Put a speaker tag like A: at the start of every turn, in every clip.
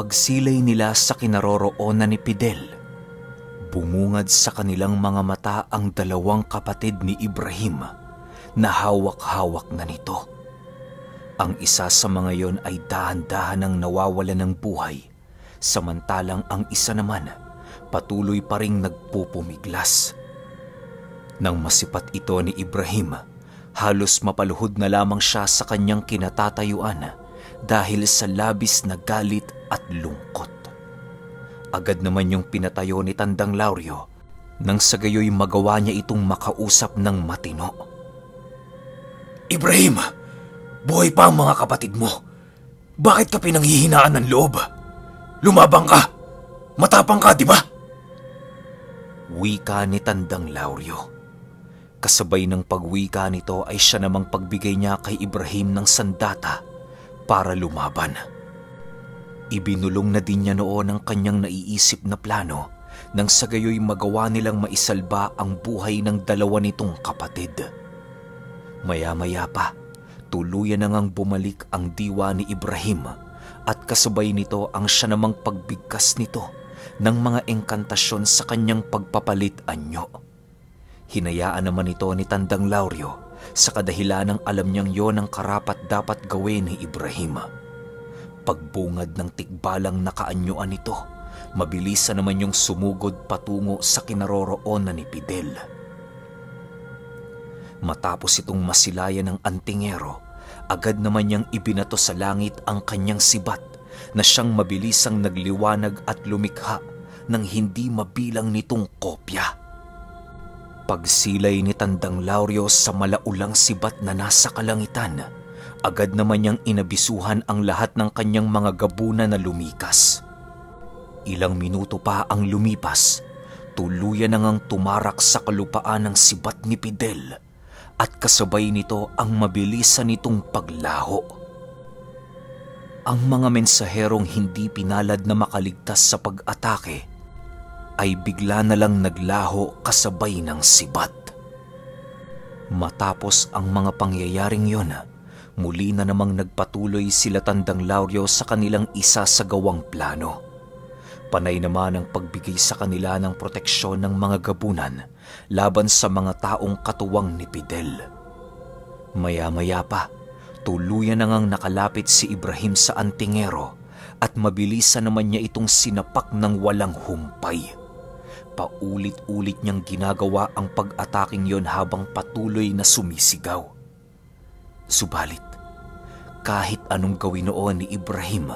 A: Pagsilay nila sa kinaroroonan ni Fidel, bumungad sa kanilang mga mata ang dalawang kapatid ni Ibrahim na hawak-hawak na nito. Ang isa sa mga yon ay dahan-dahan ang nawawala ng buhay, samantalang ang isa naman patuloy pa ring nagpupumiglas. Nang masipat ito ni Ibrahim, halos mapaluhod na lamang siya sa kanyang kinatatayuan dahil sa labis na galit at lungkot. Agad naman yung pinatayo ni Tandang Lauryo nang sa gayoy magawa niya itong makausap ng matino.
B: Ibrahim, buhay pa ang mga kapatid mo. Bakit ka pinanghihinaan ng loob? Lumabang ka! Matapang ka, di ba?
A: Wika ni Tandang Lauryo. Kasabay ng pagwika nito ay siya namang pagbigay niya kay Ibrahim ng sandata para lumaban. Ibinulong na din niya noon ang kanyang naiisip na plano nang sa gayoy magawa nilang maisalba ang buhay ng dalawa nitong kapatid. Maya-maya pa, tuluyan na ngang bumalik ang diwa ni Ibrahim at kasabay nito ang siya namang pagbigkas nito ng mga engkantasyon sa kanyang pagpapalit anyo. Hinayaan naman ito ni Tandang Lauryo sa kadahilanang alam niyang yon ang karapat dapat gawin ni Ibrahim. Pagbungad ng tikbalang nakaanyuan nito, mabilisan naman yung sumugod patungo sa kinaroroonan ni Fidel. Matapos itong masilayan ng antingero, agad naman niyang ibinato sa langit ang kanyang sibat na siyang mabilisang nagliwanag at lumikha ng hindi mabilang nitong kopya. Pagsilay ni Tandang Lauryo sa malaulang sibat na nasa kalangitan, agad naman niyang inabisuhan ang lahat ng kanyang mga gabunan na lumikas. Ilang minuto pa ang lumipas, tuluyan na ngang tumarak sa kalupaan ng sibat ni Fidel at kasabay nito ang mabilisan nitong paglaho. Ang mga mensaherong hindi pinalad na makaligtas sa pag-atake ay bigla na lang naglaho kasabay ng sibat. Matapos ang mga pangyayaring yon, muli na namang nagpatuloy sila Tandang Lauryo sa kanilang isasagawang plano. Panay naman ang pagbigay sa kanila ng proteksyon ng mga gabunan laban sa mga taong katuwang ni Fidel. Maya-maya pa, tuluyan na ngang nakalapit si Ibrahim sa antingero at mabilisan naman niya itong sinapak ng walang humpay. Paulit-ulit niyang ginagawa ang pag-ataking yon habang patuloy na sumisigaw. Subalit, kahit anong gawin noon ni Ibrahim,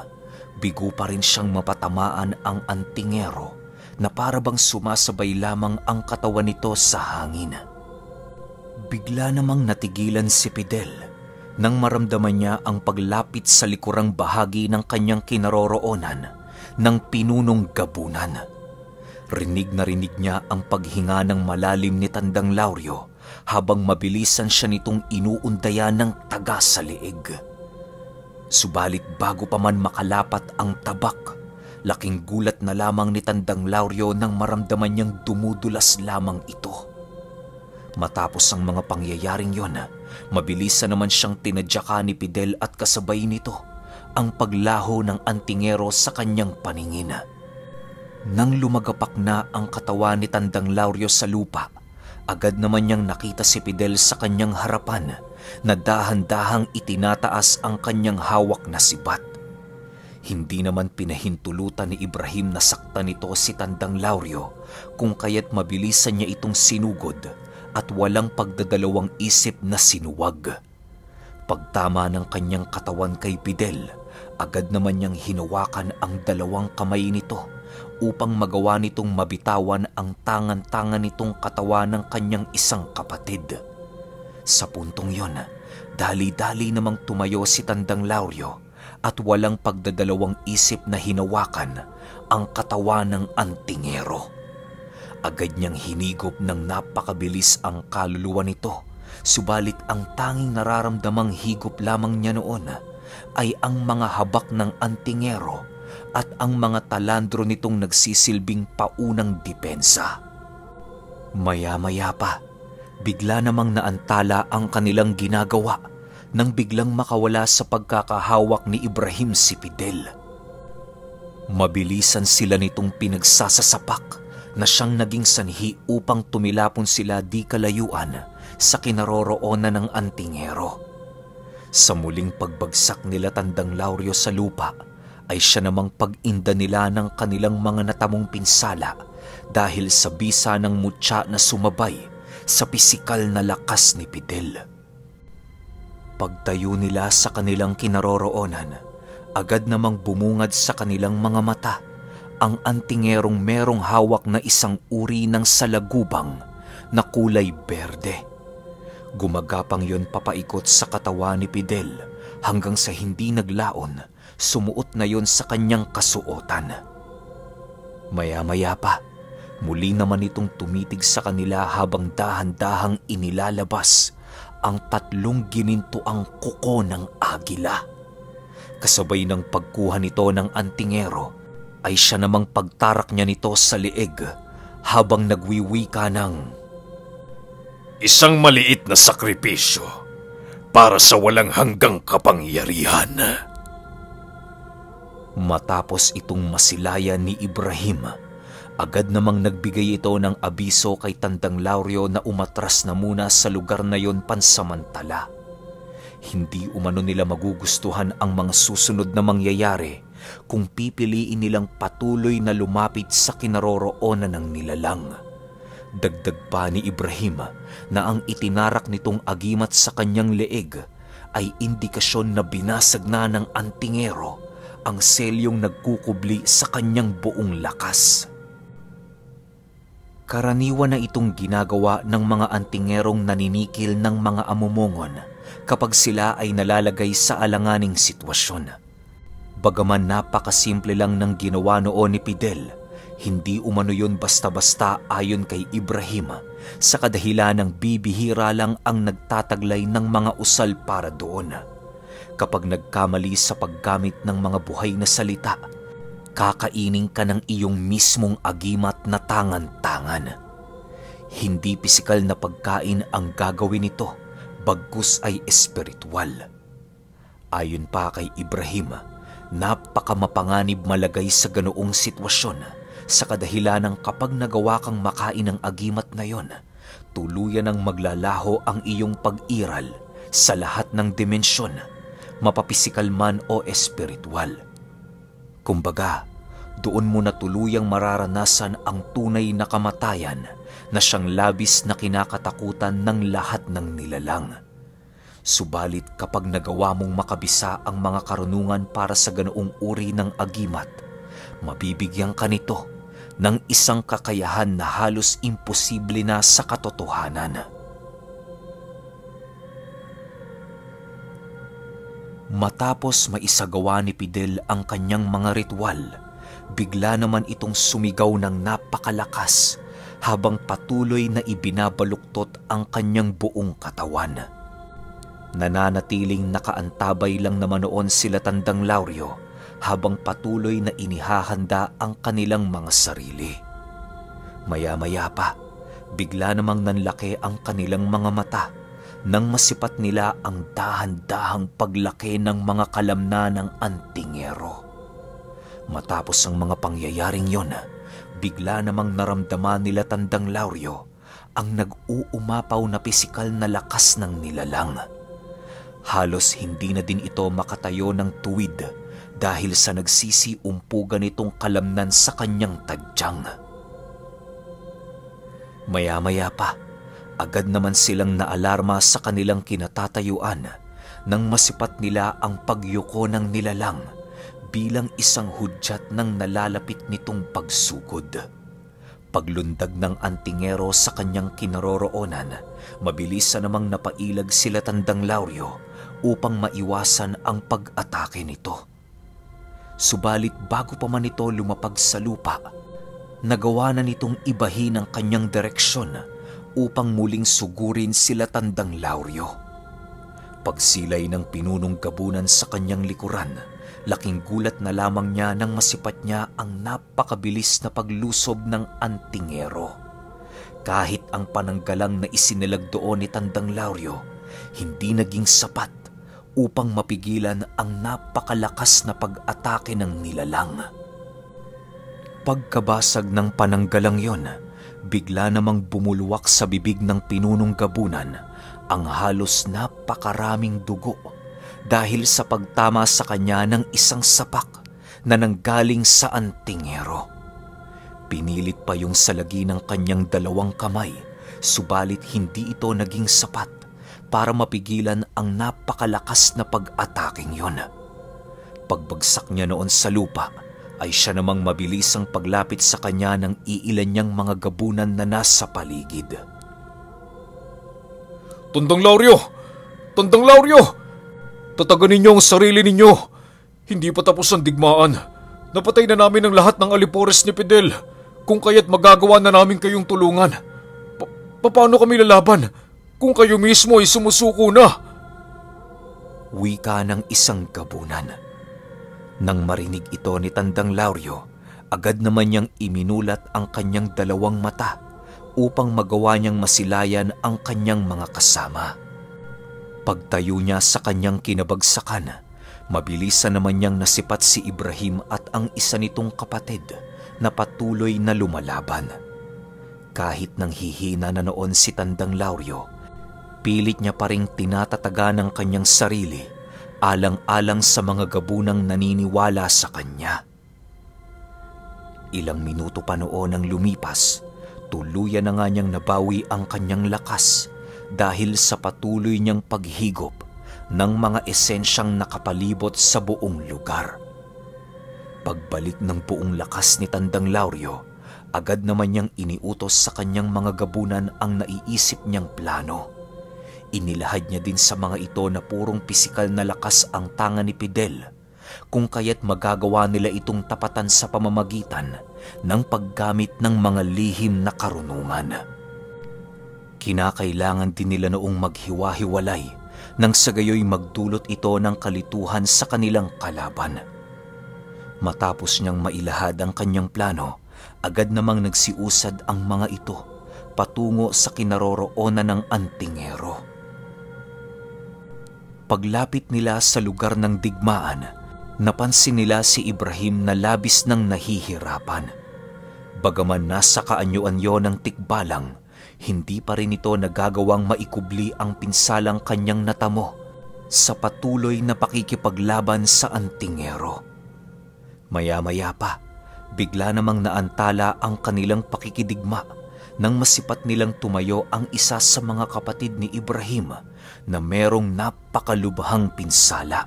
A: bigo pa rin siyang mapatamaan ang antingero na para bang sumasabay lamang ang katawan nito sa hangin. Bigla namang natigilan si Fidel nang maramdaman niya ang paglapit sa likurang bahagi ng kanyang kinaroroonan ng pinunong gabunan. Rinig na rinig niya ang paghinga ng malalim ni Tandang Lauryo habang mabilisan siya nitong inuundayan ng taga sa leeg. Subalit bago pa man makalapat ang tabak, laking gulat na lamang ni Tandang Lauryo nang maramdaman niyang dumudulas lamang ito. Matapos ang mga pangyayaring yon, mabilisan naman siyang tinadyakan ni Fidel at kasabay nito ang paglaho ng antingero sa kanyang paningin. Nang lumagapak na ang katawan ni Tandang Lauryo sa lupa, agad naman niyang nakita si Fidel sa kanyang harapan na dahan-dahang itinataas ang kanyang hawak na sibat. Hindi naman pinahintulutan ni Ibrahim na saktan nito si Tandang Lauryo kung kaya't mabilisan niya itong sinugod at walang pagdadalawang isip na sinuwag. Pagtama ng kanyang katawan kay Fidel, agad naman niyang hinawakan ang dalawang kamay nito upang magawa nitong mabitawan ang tangan-tangan nitong katawan ng kanyang isang kapatid. Sa puntong yon, dali-dali namang tumayo si Tandang Lauryo at walang pagdadalawang isip na hinawakan ang katawan ng antingero. Agad niyang hinigop ng napakabilis ang kaluluwa nito, subalit ang tanging nararamdamang higop lamang niya noon ay ang mga habak ng antingero at ang mga talandro nitong nagsisilbing paunang depensa. Maya-maya pa, bigla namang naantala ang kanilang ginagawa nang biglang makawala sa pagkakahawak ni Ibrahim si Fidel. Mabilisan sila nitong pinagsasasapak na siyang naging sanhi upang tumilapon sila di kalayuan sa kinaroroonan ng antingero. Sa muling pagbagsak nila Tandang Lauryo sa lupa, ay siya namang pag-inda nila ng kanilang mga natamong pinsala dahil sa bisa ng mutya na sumabay sa pisikal na lakas ni Fidel. Pagtayo nila sa kanilang kinaroroonan, agad namang bumungad sa kanilang mga mata ang antingerong merong hawak na isang uri ng salagubang na kulay berde. Gumagapang yon papaikot sa katawan ni Fidel hanggang sa hindi naglaon, sumuot na yon sa kanyang kasuotan. Maya-maya pa, muli naman itong tumitig sa kanila habang dahan-dahang inilalabas ang 3 ginintuang kuko ng agila. Kasabay ng pagkuha nito ng antingero, ay siya namang pagtarak niya nito sa liig habang nagwiwika ng,
B: "Isang maliit na sakripisyo para sa walang hanggang kapangyarihan."
A: Matapos itong masilayan ni Ibrahim, agad namang nagbigay ito ng abiso kay Tandang Lauryo na umatras na muna sa lugar na yon pansamantala. Hindi umano nila magugustuhan ang mga susunod na mangyayari kung pipiliin nilang patuloy na lumapit sa kinaroroonan ng nilalang. Dagdag pa ni Ibrahim na ang itinarak nitong agimat sa kanyang leeg ay indikasyon na binasag na ng antingero ang selyong nagkukubli sa kanyang buong lakas. Karaniwan na itong ginagawa ng mga antingerong naninikil ng mga amumongon kapag sila ay nalalagay sa alanganing sitwasyon. Bagaman napakasimple lang ng ginawa noon ni Fidel, hindi umano yun basta-basta ayon kay Ibrahim, sa kadahilan ng bibihira lang ang nagtataglay ng mga usal para doon. Kapag nagkamali sa paggamit ng mga buhay na salita, kakainin ka ng iyong mismong agimat na tangan-tangan. Hindi pisikal na pagkain ang gagawin nito, bagkus ay espiritual. Ayon pa kay Ibrahim, napakamapanganib malagay sa ganoong sitwasyon sa kadahilan ng kapag nagawa kang makain ng agimat na yon, tuluyan ang maglalaho ang iyong pag-iral sa lahat ng dimensyon, mapapisikal man o espiritual. Kumbaga, doon mo na tuluyang mararanasan ang tunay na kamatayan na siyang labis na kinakatakutan ng lahat ng nilalang. Subalit kapag nagawa mong makabisa ang mga karunungan para sa ganoong uri ng agimat, mabibigyan ka nito ng isang kakayahan na halos imposible na sa katotohanan. Matapos maisagawa ni Fidel ang kanyang mga ritual, bigla naman itong sumigaw ng napakalakas habang patuloy na ibinabaluktot ang kanyang buong katawan. Nananatiling nakaantabay lang naman noon sila Tandang Lauryo habang patuloy na inihahanda ang kanilang mga sarili. Maya-maya pa, bigla namang nanlaki ang kanilang mga mata nang masipat nila ang dahan-dahang paglaki ng mga kalamna ng antingero. Matapos ang mga pangyayaring yon, bigla namang naramdaman nila Tandang Lauryo ang nag-uumapaw na pisikal na lakas ng nilalang. Halos hindi na din ito makatayo ng tuwid dahil sa nagsisiumpugan nitong kalamnan sa kanyang tadyang. Maya-maya pa, agad naman silang naalarma sa kanilang kinatatayuan nang masipat nila ang pagyuko ng nilalang bilang isang hudyat ng nalalapit nitong pagsugod. Paglundag ng antingero sa kanyang kinaroroonan, mabilis na namang napailag sila Tandang Lauryo upang maiwasan ang pag-atake nito. Subalit bago pa man ito lumapag sa lupa, nagawa na nitong ibahin ang kanyang direksyon upang muling sugurin sila Tandang Lauryo. Pagsilay ng pinunong gabunan sa kanyang likuran, laking gulat na lamang niya nang masipat niya ang napakabilis na paglusob ng antingero. Kahit ang pananggalang na isinilag doon ni Tandang Lauryo, hindi naging sapat upang mapigilan ang napakalakas na pag-atake ng nilalang. Pagkabasag ng pananggalang yon, bigla namang bumulwak sa bibig ng pinunong gabunan ang halos napakaraming dugo dahil sa pagtama sa kanya ng isang sapak na nanggaling sa antingero. Pinilit pa yung salagi ng kanyang dalawang kamay, subalit hindi ito naging sapat para mapigilan ang napakalakas na pag-ataking yon. Pagbagsak niya noon sa lupa, ay siya namang mabilis ang paglapit sa kanya ng iilan niyang mga gabunan na nasa paligid.
B: Tandang Lauryo! Tandang Lauryo! Tatagan ninyo ang sarili ninyo! Hindi pa tapos ang digmaan. Napatay na namin ang lahat ng alipores ni Fidel. Kung kaya't magagawa na namin kayong tulungan. Paano kami lalaban kung kayo mismo ay sumusuko na?
A: Wika ng isang gabunan. Nang marinig ito ni Tandang Lauryo, agad naman niyang iminulat ang kanyang dalawang mata upang magawa niyang masilayan ang kanyang mga kasama. Pagtayo niya sa kanyang kinabagsakan, mabilisan naman niyang nasipat si Ibrahim at ang isa nitong kapatid na patuloy na lumalaban. Kahit nang hihina na noon si Tandang Lauryo, pilit niya pa ring tinatataga ng kanyang sarili alang-alang sa mga gabunang naniniwala sa kanya. Ilang minuto pa noon ang lumipas, tuluyan na nga niyang nabawi ang kanyang lakas dahil sa patuloy niyang paghigop ng mga esensyang nakapalibot sa buong lugar. Pagbalik ng buong lakas ni Tandang Lauryo, agad naman niyang iniutos sa kanyang mga gabunan ang naiisip niyang plano. Inilahad niya din sa mga ito na purong pisikal na lakas ang tanga ni Fidel, kung kaya't magagawa nila itong tapatan sa pamamagitan ng paggamit ng mga lihim na karunungan. Kinakailangan din nila noong maghiwa-hiwalay nang sa gayoy magdulot ito ng kalituhan sa kanilang kalaban. Matapos niyang mailahad ang kanyang plano, agad namang nagsiusad ang mga ito patungo sa kinaroroonan ng antingero. Paglapit nila sa lugar ng digmaan, napansin nila si Ibrahim na labis ng nahihirapan. Bagaman nasa kaanyo-anyo ng tikbalang, hindi pa rin ito nagagawang maikubli ang pinsalang kanyang natamo sa patuloy na pakikipaglaban sa antingero. Maya-maya pa, bigla namang naantala ang kanilang pakikidigma nang masipat nilang tumayo ang isa sa mga kapatid ni Ibrahim na merong napakalubhang pinsala.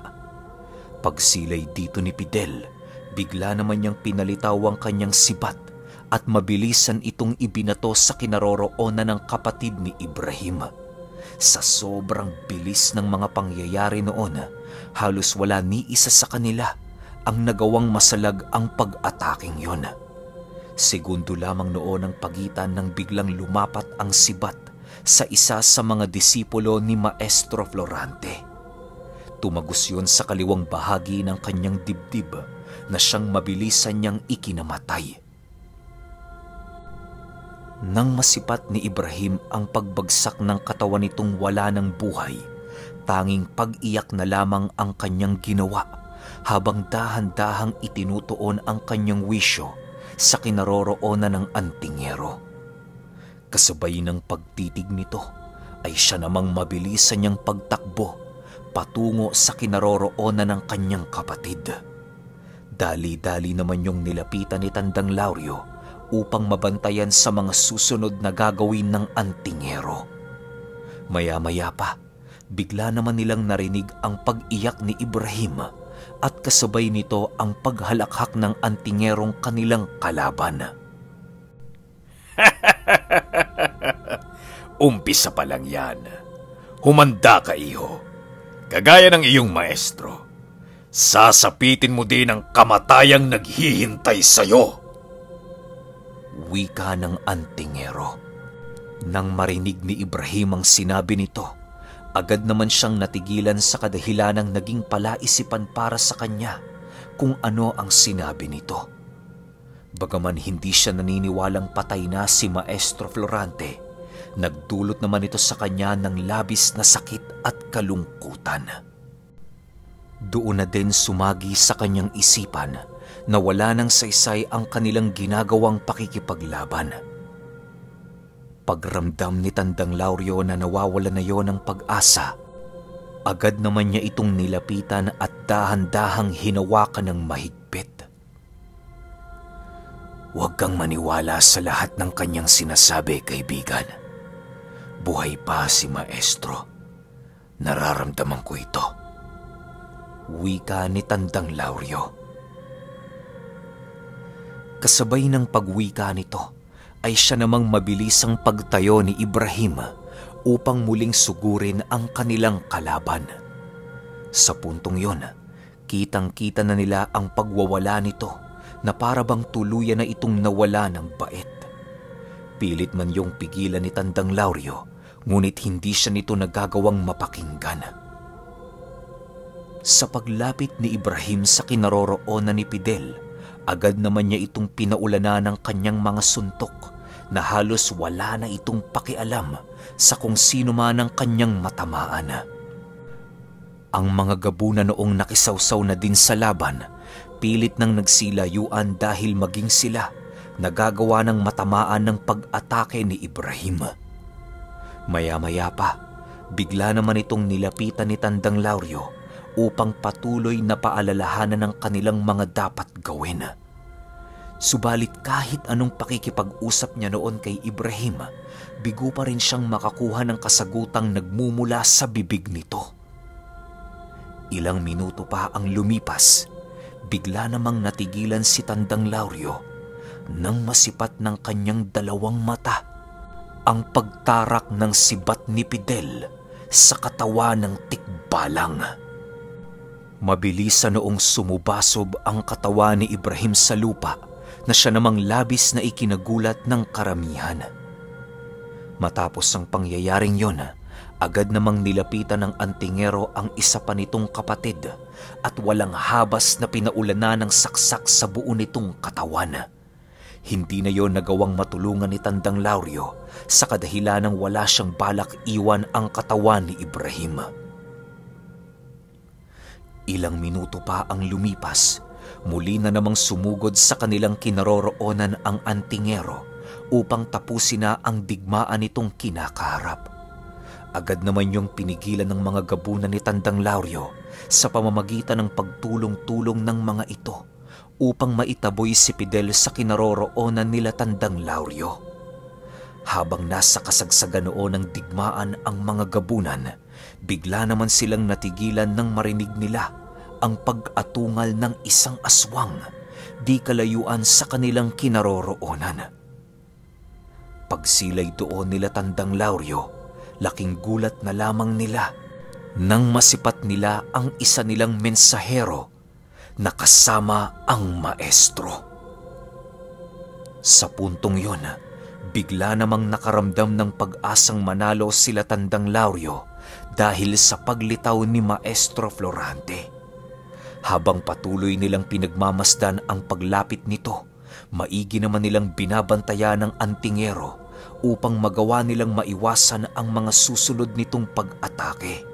A: Pagsilay dito ni Fidel, bigla naman niyang pinalitaw ang kanyang sibat at mabilisan itong ibinato sa kinaroroonan ng kapatid ni Ibrahim. Sa sobrang bilis ng mga pangyayari noon, halos wala ni isa sa kanila ang nagawang masalag ang pag-ataking yon. Segundo lamang noon ang pagitan nang biglang lumapat ang sibat sa isa sa mga disipulo ni Maestro Florante. Tumagos yun sa kaliwang bahagi ng kanyang dibdib na siyang mabilisan niyang ikinamatay. Nang masipat ni Ibrahim ang pagbagsak ng katawan nitong wala ng buhay, tanging pag-iyak na lamang ang kanyang ginawa habang dahan-dahang itinutuon ang kanyang wisyo sa kinaroroonan ng antingero. Kasabay ng pagtitig nito ay siya namang mabilisan niyang pagtakbo patungo sa kinaroroonan ng kanyang kapatid. Dali-dali naman yung nilapitan ni Tandang Lauryo upang mabantayan sa mga susunod na gagawin ng antingero. Maya-maya pa, bigla naman nilang narinig ang pag-iyak ni Ibrahim at kasabay nito ang paghalakhak ng antingerong kanilang kalaban.
B: Umpisa pa lang yan. Humanda ka, iho. Kagaya ng iyong maestro, sasapitin mo din ang kamatayang naghihintay sa'yo.
A: Wika ng antingero. Nang marinig ni Ibrahim ang sinabi nito, agad naman siyang natigilan sa kadahilanang naging palaisipan para sa kanya kung ano ang sinabi nito. Bagaman hindi siya naniniwalang patay na si Maestro Florante, nagdulot naman ito sa kanya ng labis na sakit at kalungkutan. Doon na din sumagi sa kanyang isipan na wala nang saysay ang kanilang ginagawang pakikipaglaban. Pagramdam ni Tandang Lauryo na nawawala na yon ng pag-asa, agad naman niya itong nilapitan at dahan-dahang hinawakan ng mahigpit. Huwag kang maniwala sa lahat ng kanyang sinasabi, kaibigan. Buhay pa si Maestro. Nararamdaman ko ito. Wika ni Tandang Lauryo. Kasabay ng pagwika nito ay siya namang mabilisang pagtayo ni Ibrahim upang muling sugurin ang kanilang kalaban. Sa puntong yon, kitang-kita na nila ang pagwawala nito na para bang tuluyan na itong nawala ng bait. Pilit man yung pigilan ni Tandang Lauryo, ngunit hindi siya nito nagagawang mapakinggan. Sa paglapit ni Ibrahim sa kinaroroonan ni Fidel, agad naman niya itong pinaulanan ng kanyang mga suntok na halos wala na itong pakialam sa kung sino man ang kanyang matamaan. Ang mga gabuna noong nakisawsaw na din sa laban, pilit nang nagsilayuan dahil maging sila nagagawa ng matamaan ng pag-atake ni Ibrahim. Maya-maya pa, bigla naman itong nilapitan ni Tandang Lauryo upang patuloy na paalalahanan ng kanilang mga dapat gawin. Subalit kahit anong pakikipag-usap niya noon kay Ibrahim, bigo pa rin siyang makakuha ng kasagutang nagmumula sa bibig nito. Ilang minuto pa ang lumipas, bigla namang natigilan si Tandang Lauryo nang masipat ng kanyang dalawang mata ang pagtarak ng sibat ni Fidel sa katawan ng tikbalang. Mabilisan noong sumubasob ang katawan ni Ibrahim sa lupa na siya namang labis na ikinagulat ng karamihan. Matapos ang pangyayaring yon, agad namang nilapitan ng antingero ang isa pa nitong kapatid at walang habas na pinaulanan ng saksak sa buo nitong katawan. Hindi na yon nagawang matulungan ni Tandang Lauryo sa kadahilan ng wala siyang balak iwan ang katawan ni Ibrahim. Ilang minuto pa ang lumipas, muli na namang sumugod sa kanilang kinaroroonan ang antingero upang tapusin na ang digmaan nitong kinakaharap. Agad naman yung pinigilan ng mga gabunan ni Tandang Lauryo sa pamamagitan ng pagtulong-tulong ng mga ito upang maitaboy si Fidel sa kinaroroonan nila Tandang Lauryo. Habang nasa kasagsagan noon ng digmaan ang mga gabunan, bigla naman silang natigilan nang marinig nila ang pag-atungal ng isang aswang di kalayuan sa kanilang kinaroroonan. Pagsilay doon nila Tandang Lauryo, laking gulat na lamang nila nang masipat nila ang isa nilang mensahero na kasama ang maestro. Sa puntong yon, bigla namang nakaramdam ng pag-asang manalo sila Tandang Lauryo dahil sa paglitaw ni Maestro Florante. Habang patuloy nilang pinagmamasdan ang paglapit nito, maigi naman nilang binabantayan ng antingero upang magawa nilang maiwasan ang mga susunod nitong pag-atake.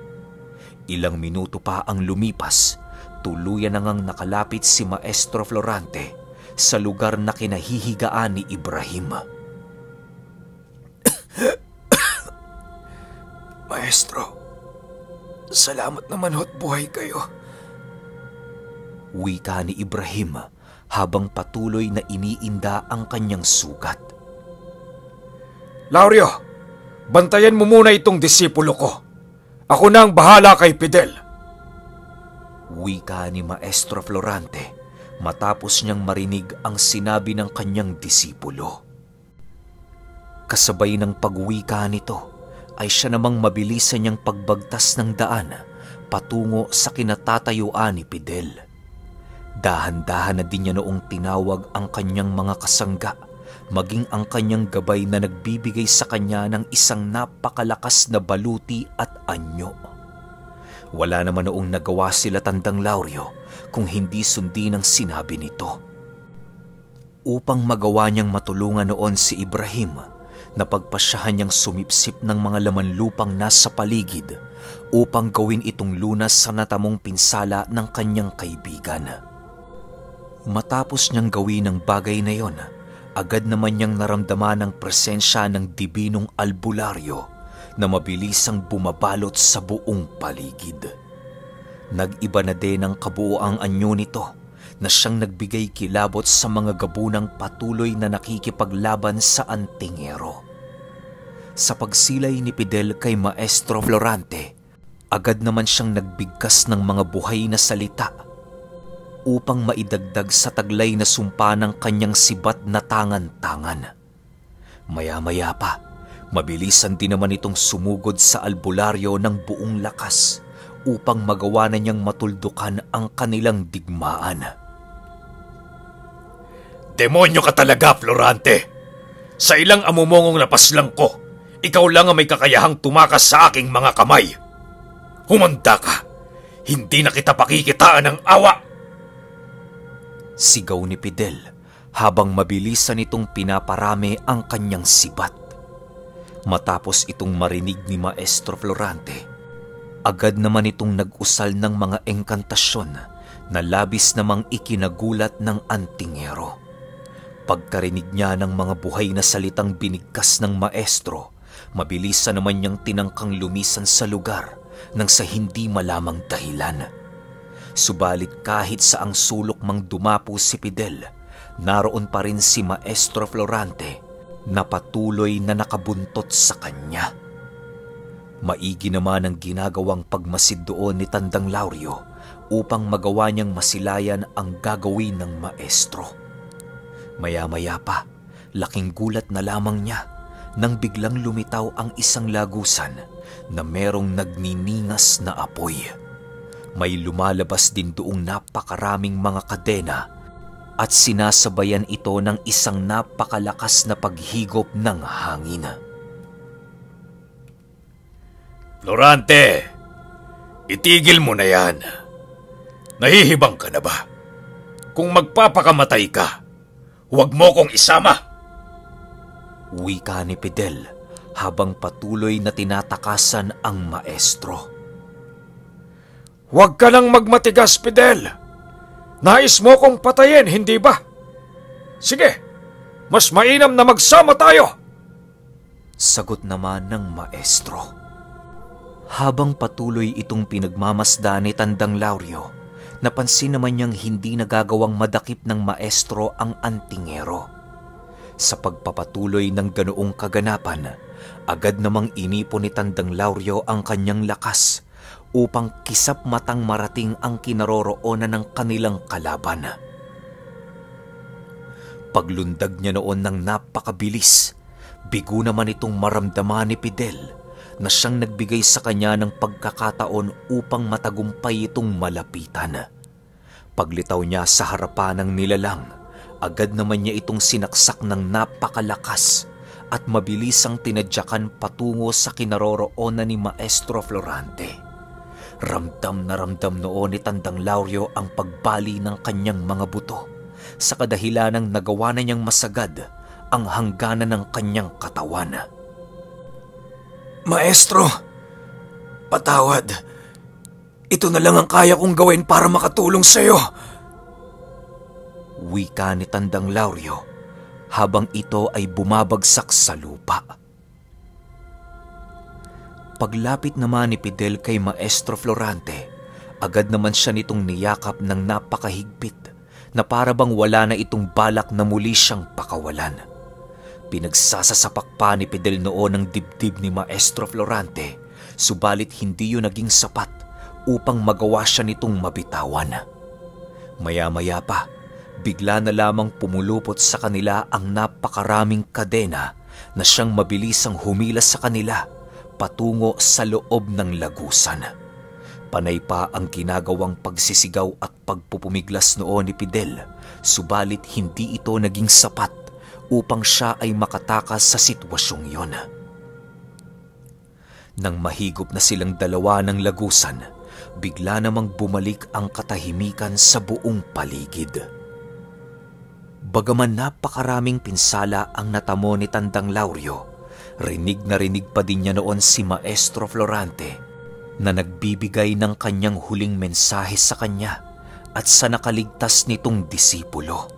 A: Ilang minuto pa ang lumipas, tuluyan na ngang nakalapit si Maestro Florante sa lugar na kinahihigaan ni Ibrahim.
B: Maestro, salamat naman ho't buhay kayo.
A: Wika ni Ibrahim habang patuloy na iniinda ang kanyang sugat.
B: Lauryo, bantayan mo muna itong disipulo ko. Ako na ang bahala kay Fidel.
A: Wika ni Maestro Florante matapos niyang marinig ang sinabi ng kanyang disipulo. Kasabay ng pagwika nito ay siya namang mabilisan niyang pagbagtas ng daan patungo sa kinatatayuan ni Fidel. Dahan-dahan na din niya noong tinawag ang kanyang mga kasangga, maging ang kanyang gabay na nagbibigay sa kanya ng isang napakalakas na baluti at anyo. Wala naman noong nagawa sila Tandang Lauryo kung hindi sundin ang sinabi nito. Upang magawa niyang matulungan noon si Ibrahim, napagpasyahan niyang sumipsip ng mga laman lupang nasa paligid upang gawin itong lunas sa natamong pinsala ng kanyang kaibigan. Matapos niyang gawin ang bagay na yon, agad naman niyang naramdaman ang presensya ng dibinong albularyo na mabilisang bumabalot sa buong paligid. Nag-iba na din ang kabuoang anyo nito na siyang nagbigay kilabot sa mga gabunang patuloy na nakikipaglaban sa antingero. Sa pagsilay ni Fidel kay Maestro Florante, agad naman siyang nagbigkas ng mga buhay na salita upang maidagdag sa taglay na sumpa ng kanyang sibat na tangan-tangan. Maya-maya pa, mabilisan din naman itong sumugod sa albularyo ng buong lakas upang magawa na niyang matuldukan ang kanilang digmaan.
B: Demonyo ka talaga, Florante! Sa ilang amumongong napaslang ko, ikaw lang ang may kakayahang tumakas sa aking mga kamay. Humanda ka! Hindi na kita pakikitaan ng awa!
A: Sigaw ni Fidel habang mabilisan itong pinaparami ang kanyang sibat. Matapos itong marinig ni Maestro Florante, agad naman itong nag-usal ng mga engkantasyon na labis namang ikinagulat ng antingero. Pagkarinig niya ng mga buhay na salitang binigkas ng maestro, mabilisan naman niyang tinangkang lumisan sa lugar nang sa hindi malamang dahilan. Subalit kahit saang sulok mang dumapo si Fidel, naroon pa rin si Maestro Florante na patuloy na nakabuntot sa kanya. Maigi naman ang ginagawang pagmasid doon ni Tandang Lauryo upang magawa niyang masilayan ang gagawin ng maestro. Maya-maya pa, laking gulat na lamang niya nang biglang lumitaw ang isang lagusan na merong nagniningas na apoy. May lumalabas din doong napakaraming mga kadena at sinasabayan ito ng isang napakalakas na paghigop ng hangin.
B: Florante, itigil mo na yan. Nahihibang ka na ba? Kung magpapakamatay ka, huwag mo kong isama!
A: Wika ni Fidel habang patuloy na tinatakasan ang maestro.
B: Huwag ka lang magmatigas, Fidel. Nais mo kong patayin, hindi ba? Sige, mas mainam na magsama tayo!
A: Sagot naman ng maestro. Habang patuloy itong pinagmamasdan ni Tandang Lauryo, napansin naman niyang hindi nagagawang madakip ng maestro ang antingero. Sa pagpapatuloy ng ganoong kaganapan, agad namang inipon ni Tandang Lauryo ang kanyang lakas upang kisap matang marating ang kinaroroonan ng kanilang kalaban. Paglundag niya noon ng napakabilis, bigo naman itong maramdaman ni Fidel na siyang nagbigay sa kanya ng pagkakataon upang matagumpay itong malapitan. Paglitaw niya sa harapan ng nilalang, agad naman niya itong sinaksak ng napakalakas at mabilisang tinadyakan patungo sa kinaroroonan ni Maestro Florante. Ramdam na ramdam noon ni Tandang Lauryo ang pagbali ng kanyang mga buto sa kadahilanang nagawa na niyang masagad ang hangganan ng kanyang katawan.
B: Maestro, patawad. Ito na lang ang kaya kong gawin para makatulong sa iyo.
A: Wika ni Tandang Lauryo habang ito ay bumabagsak sa lupa. Paglapit naman ni Fidel kay Maestro Florante, agad naman siya nitong niyakap ng napakahigpit na para bang wala na itong balak na muli siyang pakawalan. Pinagsasasapak pa ni Fidel noon ang dibdib ni Maestro Florante, subalit hindi yun naging sapat upang magawa siya nitong mabitawan. Maya-maya pa, bigla na lamang pumulupot sa kanila ang napakaraming kadena na siyang mabilisang humilas sa kanila patungo sa loob ng lagusan. Panay pa ang ginagawang pagsisigaw at pagpupumiglas noon ni Fidel, subalit hindi ito naging sapat upang siya ay makatakas sa sitwasyong yon. Nang mahigop na silang dalawa ng lagusan, bigla namang bumalik ang katahimikan sa buong paligid. Bagaman napakaraming pinsala ang natamo ni Tandang Lauryo, rinig na rinig pa din niya noon si Maestro Florante na nagbibigay ng kanyang huling mensahe sa kanya at sa nakaligtas nitong disipulo.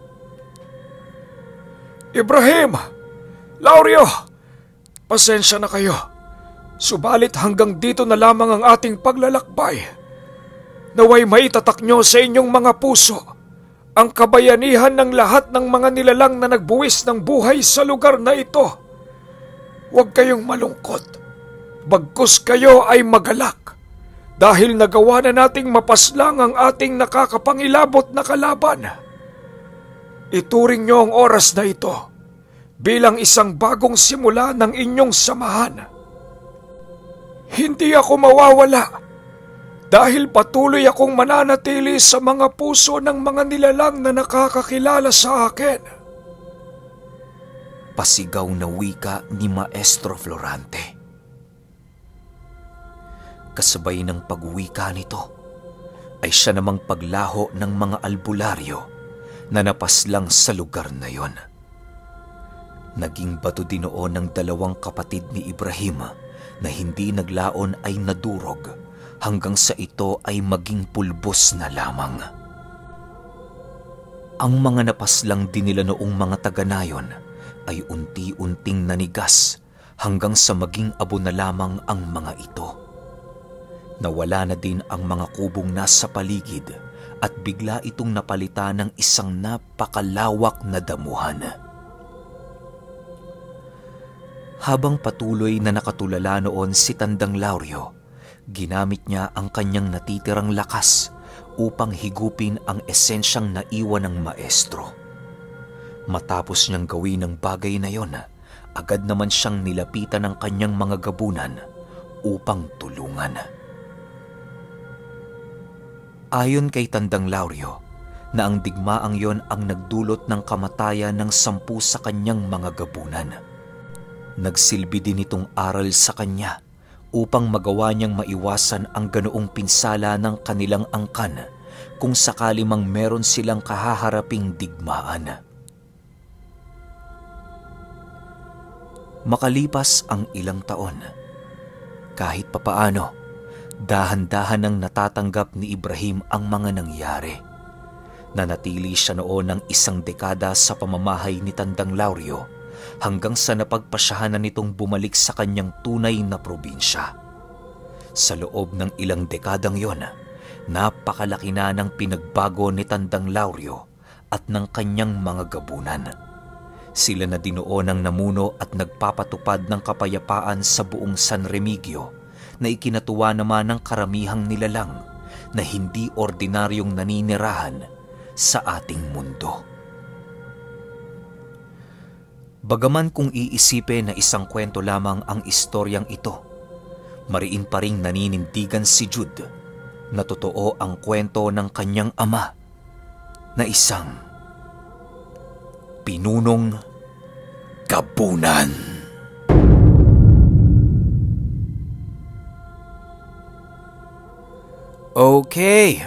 B: Ibrahim! Lauryo! Pasensya na kayo. Subalit hanggang dito na lamang ang ating paglalakbay. Naway maitatak nyo sa inyong mga puso ang kabayanihan ng lahat ng mga nilalang na nagbuwis ng buhay sa lugar na ito. Huwag kayong malungkot. Bagkus kayo ay magalak dahil nagawa na nating mapaslang ang ating nakakapangilabot na kalaban. Ituring nyo ang oras na ito bilang isang bagong simula ng inyong samahan. Hindi ako mawawala dahil patuloy akong mananatili sa mga puso ng mga nilalang na nakakakilala sa akin.
A: Pasigaw na wika ni Maestro Florante. Kasabay ng pagwika nito ay siya namang paglaho ng mga albularyo na napaslang sa lugar na yon. Naging bato din noon ng dalawang kapatid ni Ibrahim na hindi naglaon ay nadurog hanggang sa ito ay maging pulbos na lamang. Ang mga napaslang din nila noong mga taga-nayon ay unti-unting nanigas hanggang sa maging abo na lamang ang mga ito. Nawala na din ang mga kubong nasa paligid at bigla itong napalitan ng isang napakalawak na damuhan. Habang patuloy na nakatulala noon si Tandang Lauryo, ginamit niya ang kanyang natitirang lakas upang higupin ang esensyang naiwan ng maestro. Matapos niyang gawin ang bagay na yon, agad naman siyang nilapitan ng kanyang mga gabunan upang tulungan. Ayon kay Tandang Lauryo, na ang digmaang yon ang nagdulot ng kamatayan ng 10 sa kanyang mga gabunan. Nagsilbi din itong aral sa kanya upang magawa niyang maiwasan ang ganoong pinsala ng kanilang angkan kung sakali mang meron silang kahaharaping digmaan. Makalipas ang ilang taon, kahit papaano, dahan-dahan nang natatanggap ni Ibrahim ang mga nangyari. Nanatili siya noon ng 1 dekada sa pamamahay ni Tandang Lauryo hanggang sa napagpasyahan na nitong bumalik sa kanyang tunay na probinsya. Sa loob ng ilang dekadang yon, napakalaki na ng pinagbago ni Tandang Lauryo at ng kanyang mga gabunan. Sila na dinoon ang namuno at nagpapatupad ng kapayapaan sa buong San Remigio na ikinatuwa naman ng karamihang nilalang na hindi ordinaryong naninirahan sa ating mundo. Bagaman kung iisipin na isang kwento lamang ang istoryang ito, mariin pa ring naninindigan si Jude na totoo ang kwento ng kanyang ama na isang pinunong gabunan. Okay,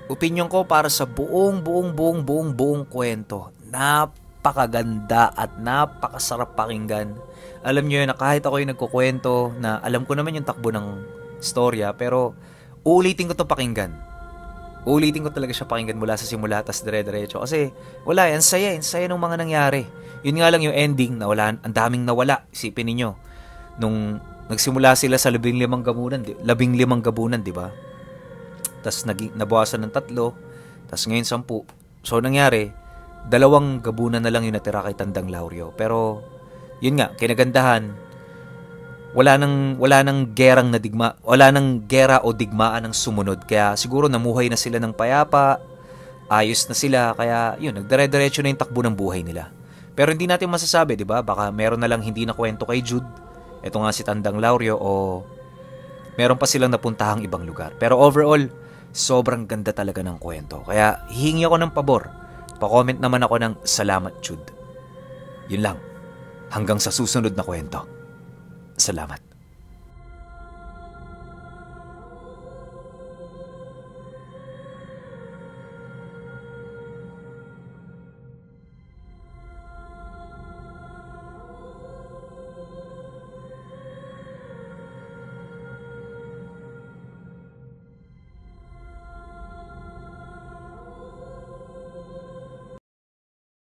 A: opinyon ko para sa buong kwento. Napakaganda at napakasarap pakinggan. Alam niyo na kahit ako'y nagkukwento na alam ko naman yung takbo ng storya, pero uulitin ko 'to pakinggan. Uulitin ko talaga siya pakinggan mula sa simula tas dire-diretso kasi wala, ang saya ng mga nangyari. Yun nga lang yung ending, ang daming nawala. Isipin niyo nung nagsimula sila sa 15 gabunan, di ba? Tas nabawasan ng 3, tas ngayon 10. So nangyari, 2 gabunan na lang yung natira kay Tandang Lauryo. Pero yun nga, kinagandahan, wala nang gerang na digma, wala nang gera o digmaan ang sumunod. Kaya siguro namuhay na sila ng payapa, ayos na sila, kaya yun, nagdire-diretso na yung takbo ng buhay nila. Pero hindi natin masasabi, di ba? Baka meron na lang hindi na kwento kay Jude, ito nga si Tandang Lauryo, o meron pa silang napuntahang ibang lugar. Pero overall, sobrang ganda talaga ng kwento. Kaya hihingi ako ng pabor, pa-comment naman ako ng salamat Jude. Yun lang, hanggang sa susunod na kwento. Salamat.